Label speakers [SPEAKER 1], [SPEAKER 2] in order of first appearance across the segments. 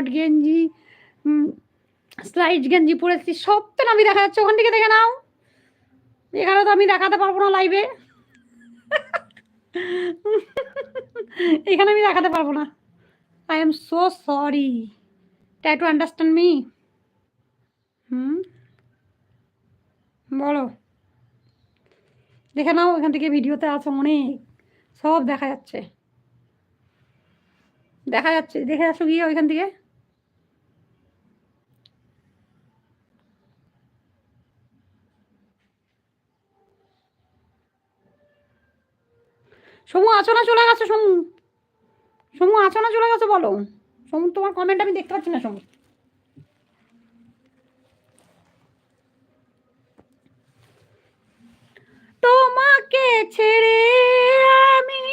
[SPEAKER 1] Short গেঞ্জি, slide গেঞ্জি পরেছি, সব তো নাবি দেখা যাচ্ছে। ওখান থেকে দেখে নাও। এখানে তো আমি দেখাতে পারবো না লাইভে, এখানে আমি দেখাতে পারবো না। I am so sorry, try to understand me. বলো, দেখে নাও, এখান থেকে ভিডিওতে আছে অনেক, সব দেখা যাচ্ছে, দেখা যাচ্ছে, দেখে আসো গিয়ে ওইখান থেকে। সমু আছো না চলে গেছো? সমু, সমু আছো না চলে গেছো বলো? সমু তোমার কমেন্ট আমি দেখতে পাচ্ছি না। সমু, তোমাকে ছেড়ে আমি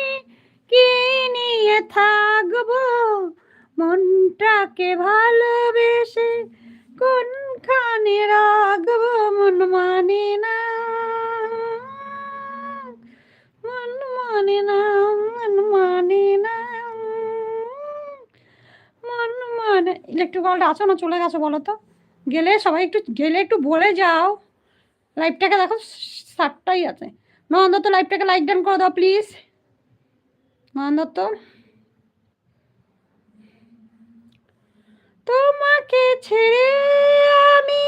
[SPEAKER 1] কি নিয়ে থাকবো, মনটাকে ভালোবেসে কোনখানে রাখবো, মন মানে না, মন মানে না, মন মানে না, মন মানে। ইলেকট্রিক আছো না চলে গেছো বলো তো? গেলে সবাই একটু, গেলে একটু বলে যাও। লাইভটাকে দেখো, 7টাই আছে। নয়ন দত্ত লাইভটাকে লাইক ডান করে দাও প্লিজ। নয়ন দত্ত, তোমাকে ছেড়ে আমি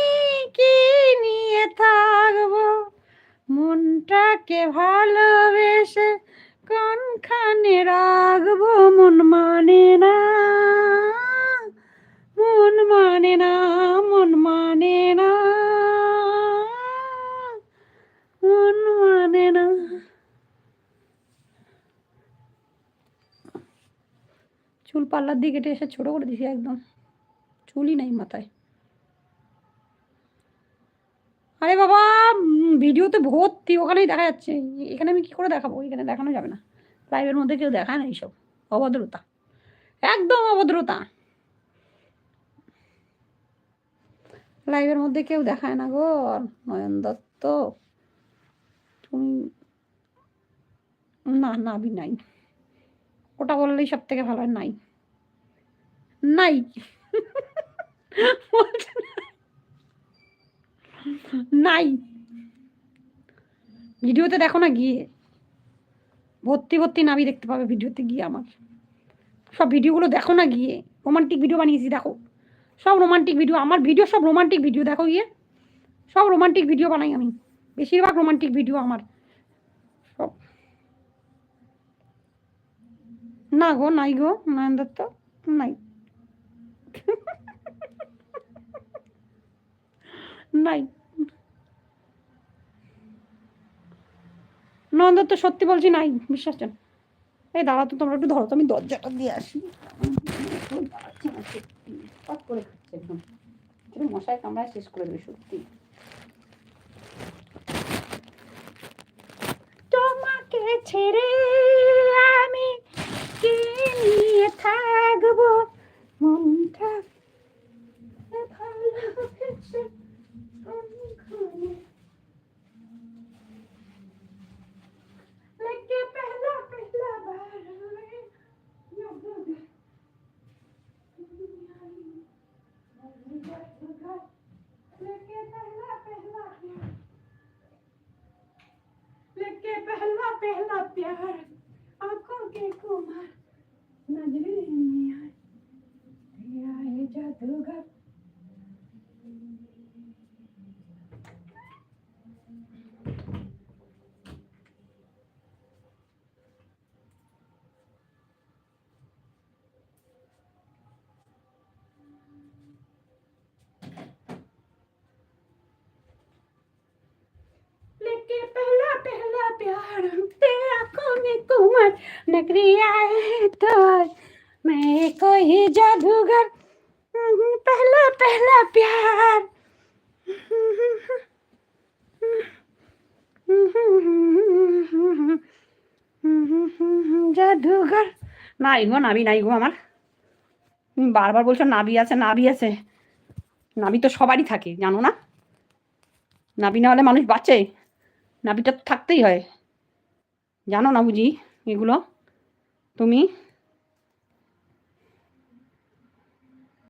[SPEAKER 1] কি নিয়ে থাকবো, মনটাকে ভালোবেসে কোনখানে রাখবো, মন মানে না, মন মানে না, মন মানে না, মন মানে না। চুল পাল্লার দিকে কেটে এসে ছোট করে দিছি একদম, চুলই নাই মাথায়। আরে বাবা, ভিডিওতে ভর্তি, ওখানেই দেখা যাচ্ছে। এখানে আমি কি করে দেখাবো? এখানে দেখানো যাবে না, লাইভের মধ্যে কেউ দেখায় না এইসব, অভদ্রতা, একদম অভদ্রতা। লাইভের মধ্যে কেউ দেখায় না গো। নয়ন দত্ত, তুমি না, নাবি নাই, ওটা বললেই সব থেকে ভালো হয়। নাই, নাই, নাই, ভিডিওতে দেখো না গিয়ে, ভর্তি ভর্তি নাবি দেখতে পাবে ভিডিওতে গিয়ে। আমার সব ভিডিওগুলো দেখো না গিয়ে, রোমান্টিক ভিডিও বানিয়েছি দেখো, সব রোমান্টিক ভিডিও, আমার ভিডিও সব রোমান্টিক ভিডিও, দেখো গিয়ে, সব রোমান্টিক ভিডিও বানাই আমি, বেশিরভাগ রোমান্টিক ভিডিও আমার সব। না গো, নাই গো নয়ন দত্ত, নাই, নাই। নয়ন দত্ত সত্যি বলছি, নাই, বিশ্বাস জান। এই দাঁড়া তো, তোমরা একটু ধরো তো, আমি দরজাটা দিয়ে আসি। করে খাচ্ছে একদম, মশাই কামড়ায় শেষ করে দেবে সত্যি। তোমাকে ছেড়ে আমি কি নিয়ে থাকবো, মনটা ভালোবেসে কোনখানে, लेके पहला पहला बार में लेके पहला पहला प्यार, लेके पहला पहला प्यार, आंखों के कुमार, नजरें में आए तेरा ये जादूगर। लेके पहला पहला प्यार, तेरे आंखों में कुमार, नगरी आए तो मैं कोई जादूगर, पहला पहला प्यार, জাদুঘর। নাই গো, নাবি নাই গো আমার। বারবার বলছো নাবি আছে, নাবি আছে, নাবি তো সবারই থাকে জানো না? নাবি না হলে মানুষ বাঁচে? নাবিটা তো থাকতেই হয়, জানো না বুঝি এগুলো তুমি?